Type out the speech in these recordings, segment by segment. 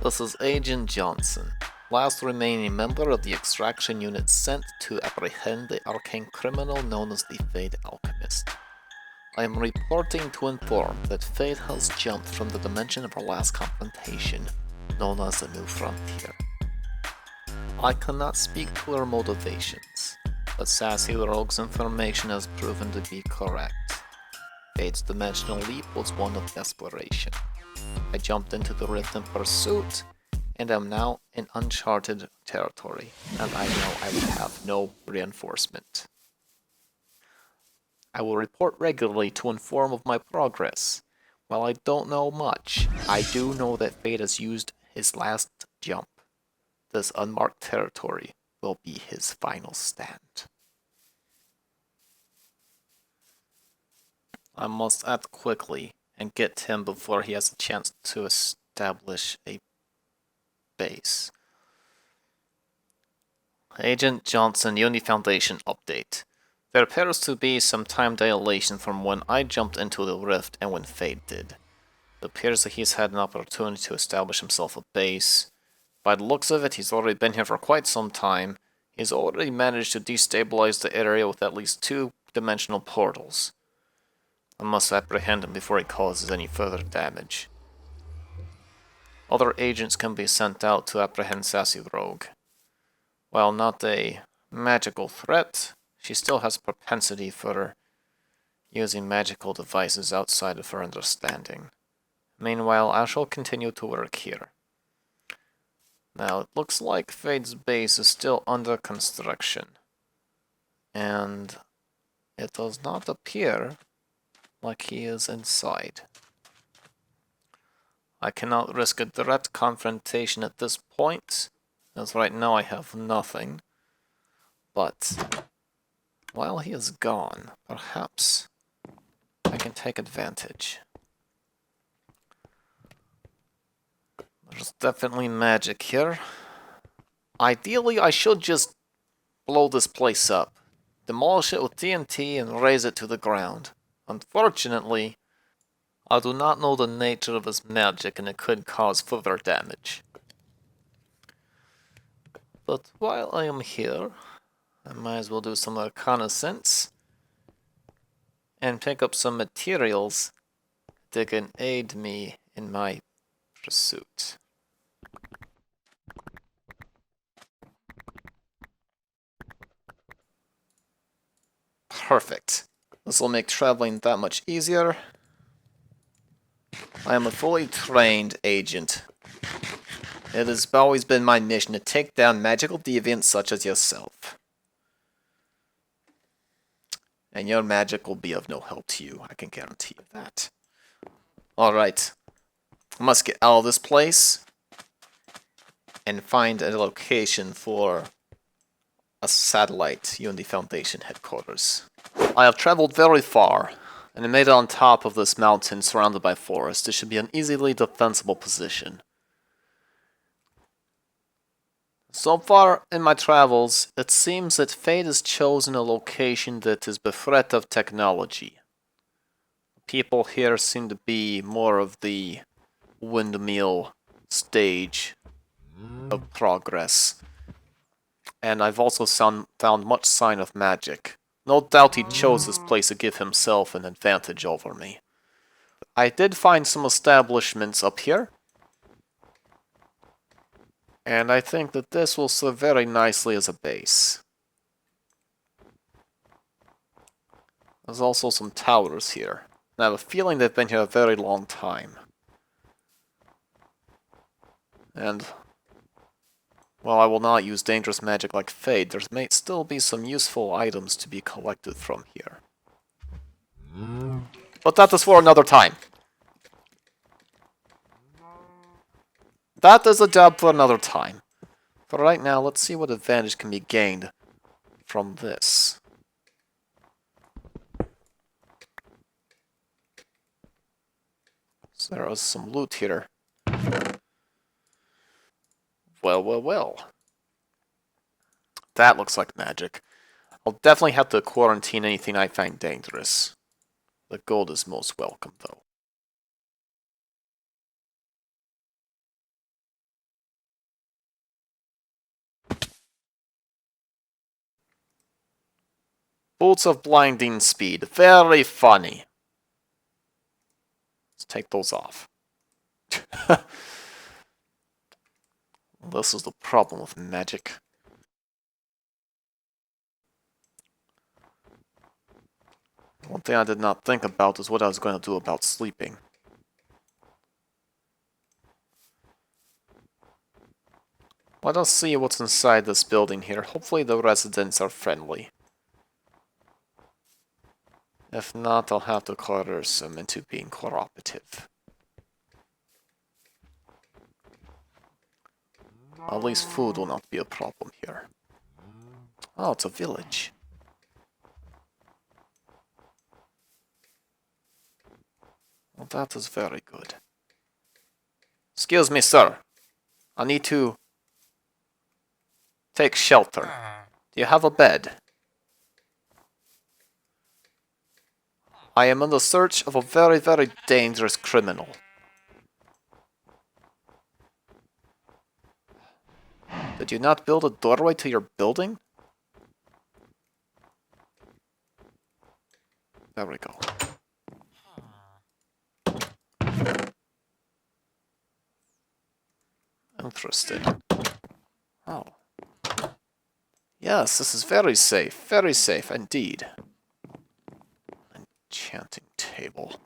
This is Agent Johnson, last remaining member of the extraction unit sent to apprehend the arcane criminal known as the Fade Alchemist. I am reporting to inform that Fade has jumped from the dimension of our last confrontation, known as the New Frontier. I cannot speak to her motivations, but Sassy Rogue's information has proven to be correct. Fade's dimensional leap was one of desperation. I jumped into the rift in pursuit, and am now in uncharted territory, and I know I will have no reinforcement. I will report regularly to inform of my progress. While I don't know much, I do know that Fade has used his last jump. This unmarked territory will be his final stand. I must act quickly and get him before he has a chance to establish a base. Agent Johnson, Uni Foundation update. There appears to be some time dilation from when I jumped into the rift and when Fade did. It appears that he's had an opportunity to establish himself a base. By the looks of it, he's already been here for quite some time. He's already managed to destabilize the area with at least 2 dimensional portals. I must apprehend him before he causes any further damage. Other agents can be sent out to apprehend Sassy Rogue. While not a magical threat, she still has propensity for using magical devices outside of her understanding. Meanwhile, I shall continue to work here. Now, it looks like Fade's base is still under construction. And it does not appear like he is inside. I cannot risk a direct confrontation at this point, as right now I have nothing. But while he is gone, perhaps I can take advantage. There's definitely magic here. Ideally, I should just blow this place up, demolish it with TNT and raze it to the ground. Unfortunately, I do not know the nature of his magic and it could cause further damage. But while I am here, I might as well do some reconnaissance and pick up some materials that can aid me in my pursuit. Perfect. This will make traveling that much easier. I am a fully trained agent. It has always been my mission to take down magical deviants such as yourself. And your magic will be of no help to you, I can guarantee you that. Alright. I must get out of this place and find a location for a satellite Unity Foundation headquarters. I have traveled very far, and I made it on top of this mountain surrounded by forest. This should be an easily defensible position. So far in my travels, it seems that Fate has chosen a location that is bereft of technology. People here seem to be more of the windmill stage of progress. And I've also found much sign of magic. No doubt he chose this place to give himself an advantage over me. I did find some establishments up here. And I think that this will serve very nicely as a base. There's also some towers here. And I have a feeling they've been here a very long time. And while I will not use dangerous magic like Fade, there may still be some useful items to be collected from here. But that is for another time. That is a job for another time. For right now, let's see what advantage can be gained from this. So there is some loot here. Well. That looks like magic. I'll definitely have to quarantine anything I find dangerous. The gold is most welcome, though. Boots of blinding speed. Very funny. Let's take those off. This is the problem with magic. One thing I did not think about is what I was going to do about sleeping. Let us see what's inside this building here. Hopefully the residents are friendly. If not, I'll have to coerce them into being cooperative. At least food will not be a problem here. Oh, it's a village. Well, that is very good. Excuse me, sir. I need to take shelter. Do you have a bed? I am in the search of a very, very dangerous criminal. Did you not build a doorway to your building? There we go. Interesting. Oh. Yes, this is very safe indeed. Enchanting table.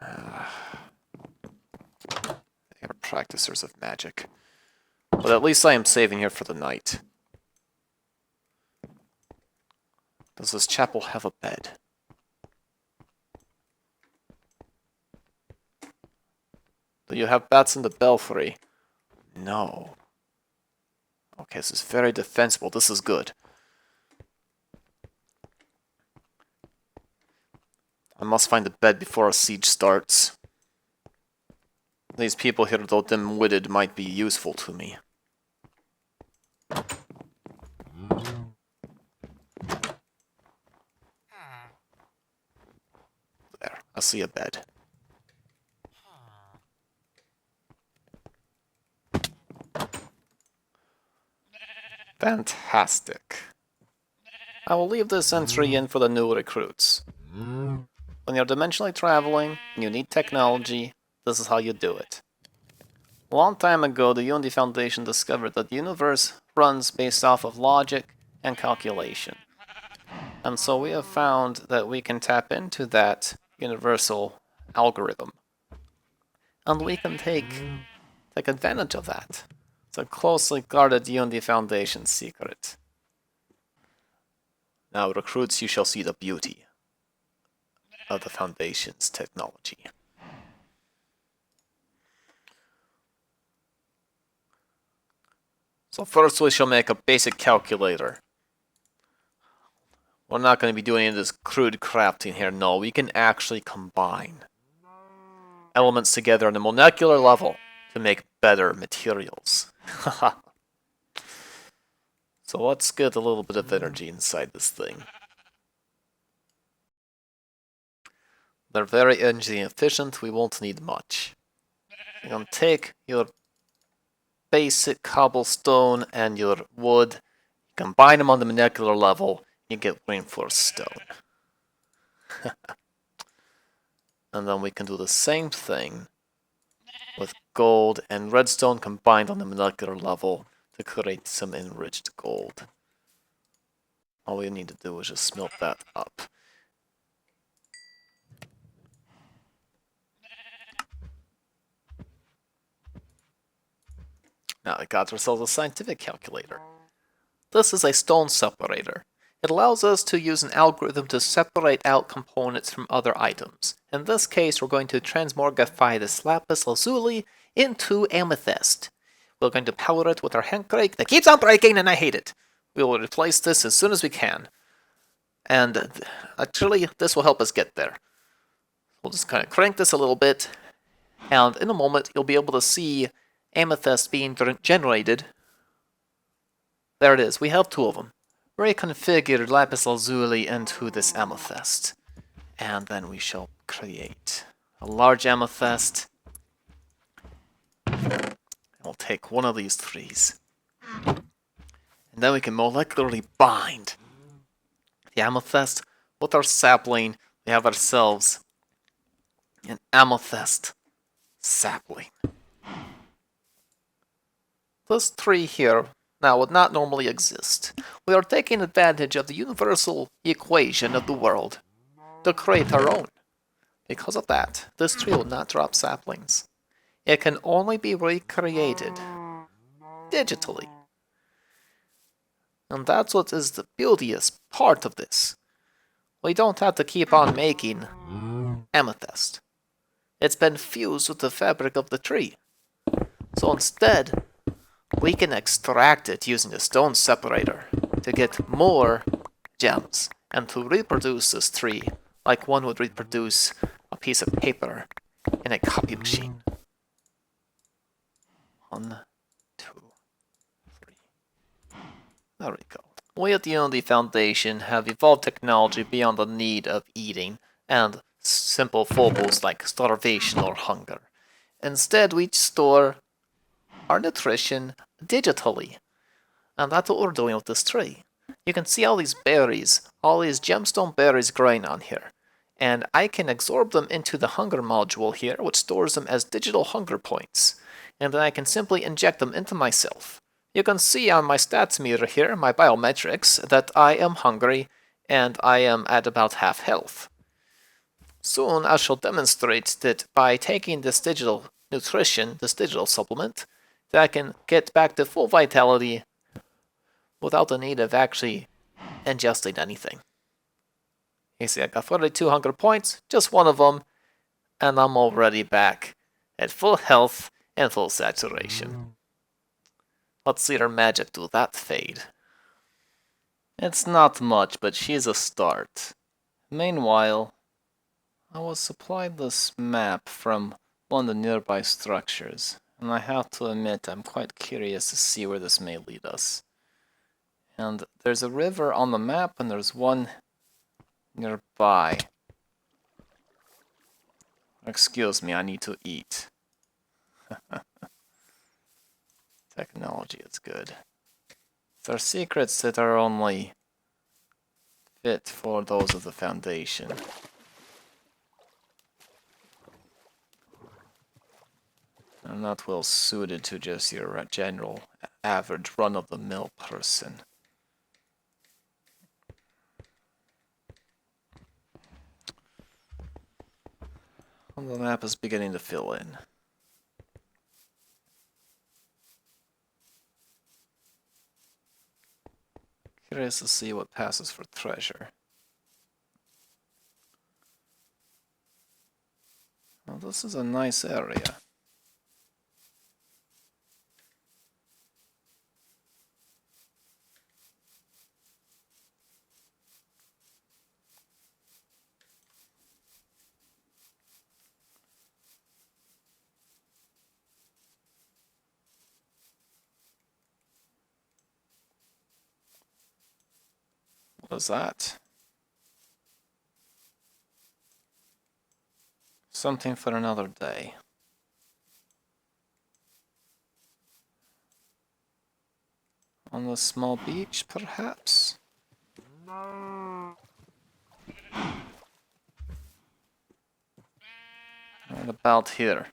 They are practicers of magic. But at least I am saving here for the night. Does this chapel have a bed? Do you have bats in the belfry? No. Okay, this is very defensible. This is good. I must find a bed before a siege starts. These people here, though dim-witted, might be useful to me. There, I see a bed. Fantastic. I will leave this entry in for the new recruits. When you're dimensionally traveling and you need technology, this is how you do it. A long time ago, the Unity Foundation discovered that the universe runs based off of logic and calculation. And so we have found that we can tap into that universal algorithm. And we can take advantage of that. It's a closely guarded Unity Foundation secret. Now, recruits, you shall see the beauty of the Foundation's technology. So first we shall make a basic calculator. We're not going to be doing any of this crude crafting here, no. We can actually combine elements together on a molecular level to make better materials. So let's get a little bit of energy inside this thing. They're very energy efficient, we won't need much. You're going to take your basic cobblestone and your wood, combine them on the molecular level, you get reinforced stone. And then we can do the same thing with gold and redstone combined on the molecular level to create some enriched gold. All we need to do is just smelt that up. Now we got ourselves a scientific calculator. This is a stone separator. It allows us to use an algorithm to separate out components from other items. In this case, we're going to transmogrify this lapis lazuli into amethyst. We're going to power it with our hand crank that keeps on breaking and I hate it. We will replace this as soon as we can. And actually, this will help us get there. We'll just kind of crank this a little bit. And in a moment, you'll be able to see amethyst being generated. There it is. We have two of them. Reconfigured lapis lazuli into this amethyst. And then we shall create a large amethyst. And we'll take one of these trees. And then we can molecularly bind the amethyst with our sapling. We have ourselves an amethyst sapling. This tree here now would not normally exist. We are taking advantage of the universal equation of the world to create our own. Because of that, this tree will not drop saplings. It can only be recreated digitally. And that's what is the beauteous part of this. We don't have to keep on making amethyst. It's been fused with the fabric of the tree. So instead, we can extract it using a stone separator to get more gems and to reproduce this tree like one would reproduce a piece of paper in a copy machine. 1, 2, 3. There we go. We at the Unity Foundation have evolved technology beyond the need of eating and simple foibles like starvation or hunger. Instead, we store our nutrition digitally. And that's what we're doing with this tree. You can see all these berries, all these gemstone berries growing on here. And I can absorb them into the hunger module here, which stores them as digital hunger points. And then I can simply inject them into myself. You can see on my stats meter here, my biometrics, that I am hungry and I am at about half health. Soon I shall demonstrate that by taking this digital nutrition, this digital supplement, that I can get back to full vitality without the need of actually ingesting anything. You see, I got 42 hunger points, just one of them, and I'm already back at full health and full saturation. Let's see her magic do that fade. It's not much, but she's a start. Meanwhile, I was supplied this map from one of the nearby structures, and I have to admit I'm quite curious to see where this may lead us. And there's a river on the map, and there's one nearby. Excuse me, I need to eat. Technology is good. There are secrets that are only fit for those of the Foundation. They're not well suited to just your general average run-of-the-mill person. And the map is beginning to fill in. Curious to see what passes for treasure. Well, this is a nice area. What is that? Something for another day. On the small beach, perhaps? Right about here.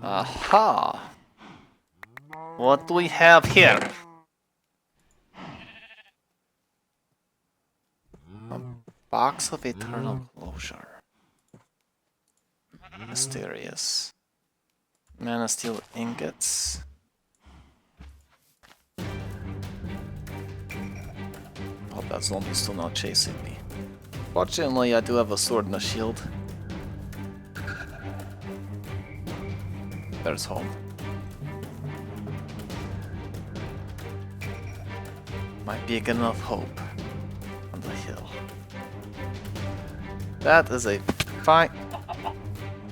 Aha! What do we have here? A box of eternal closure. Mysterious. Mana steel ingots. Oh, that zombie's still not chasing me. Fortunately, I do have a sword and a shield. There's home. My big enough hope on the hill. That is a fine.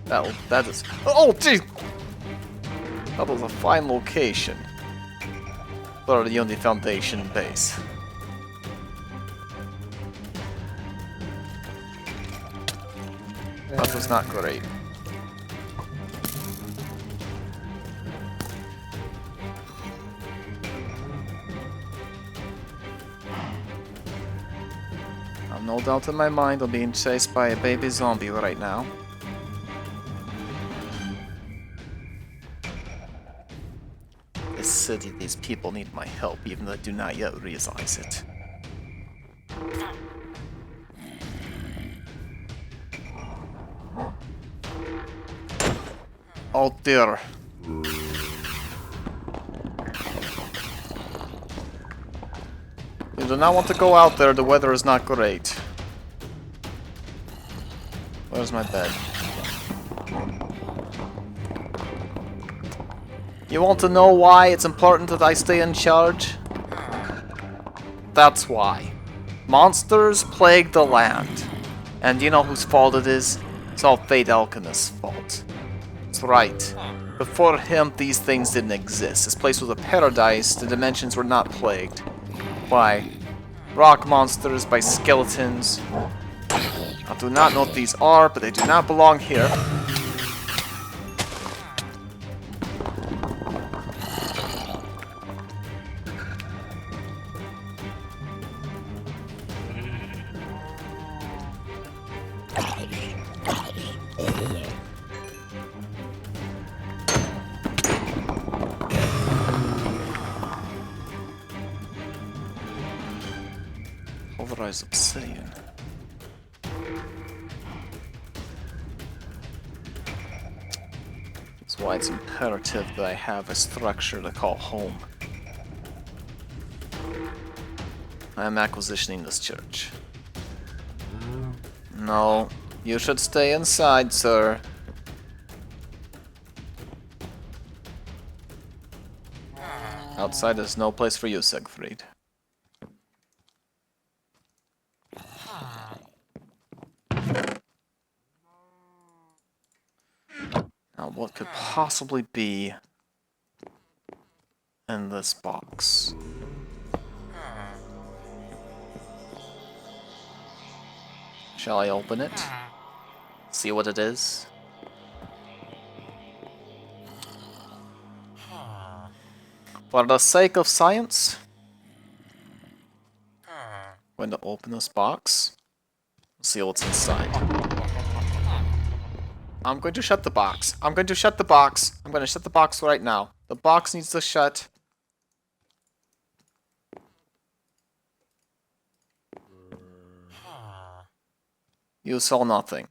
That is. Oh, jeez! That was a fine location. for the Unity Foundation base. That was not great. I've no doubt in my mind I'm being chased by a baby zombie right now. This city, these people need my help, even though they do not yet realize it. Oh dear. You do not want to go out there, the weather is not great. Where's my bed? You want to know why it's important that I stay in charge? That's why. Monsters plague the land. And you know whose fault it is? It's all Fate Alchemist's fault. That's right. Before him, these things didn't exist. This place was a paradise. The dimensions were not plagued by rock monsters, by skeletons. I do not know what these are, but they do not belong here. Pulverized obsidian. That's why it's imperative that I have a structure to call home. I am acquisitioning this church. No, you should stay inside, sir. Outside is no place for you, Siegfried. Now, what could possibly be in this box? Shall I open it? See what it is? For the sake of science, I'm going to open this box. See what's inside. I'm going to shut the box. I'm going to shut the box. I'm going to shut the box right now. The box needs to shut. You saw nothing.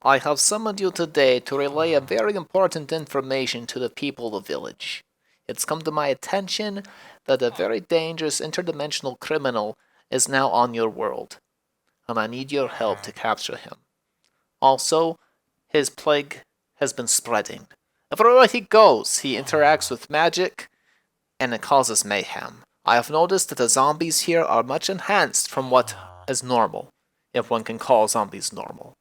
I have summoned you today to relay a very important information to the people of the village. It's come to my attention that a very dangerous interdimensional criminal is now on your world, and I need your help to capture him. Also, his plague has been spreading. Everywhere he goes, he interacts with magic, and it causes mayhem. I have noticed that the zombies here are much enhanced from what is normal, if one can call zombies normal.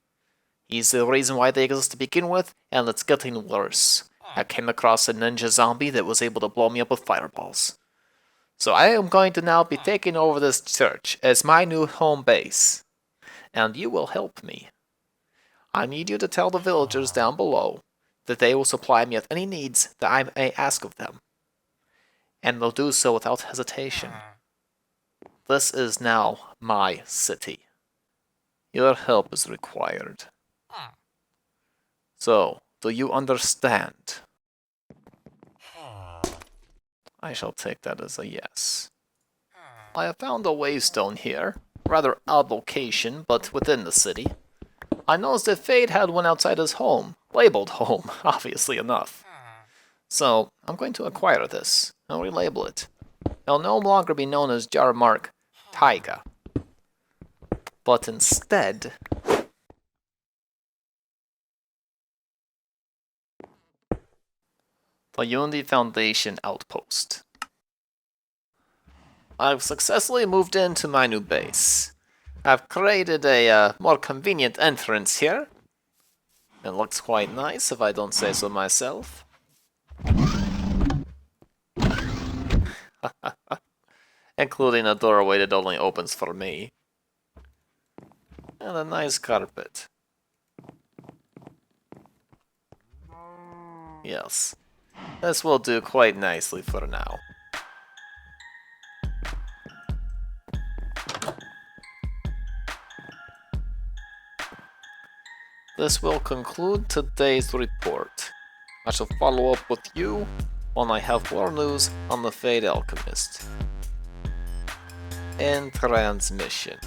He's the reason why they exist to begin with, and it's getting worse. I came across a ninja zombie that was able to blow me up with fireballs. So I am going to now be taking over this church as my new home base. And you will help me. I need you to tell the villagers down below that they will supply me with any needs that I may ask of them. And they'll do so without hesitation. This is now my city. Your help is required. So, do you understand? I shall take that as a yes. I have found a waystone here. Rather odd location, but within the city. I noticed that Fade had one outside his home. Labeled home, obviously enough. So, I'm going to acquire this, and relabel it. It'll no longer be known as Jarmark Taiga. But instead... the Unity Foundation Outpost. I've successfully moved into my new base. I've created a more convenient entrance here. It looks quite nice, if I don't say so myself. Including a doorway that only opens for me. And a nice carpet. Yes, this will do quite nicely for now. This will conclude today's report. I shall follow up with you when I have more news on the Fade Alchemist. In transmission.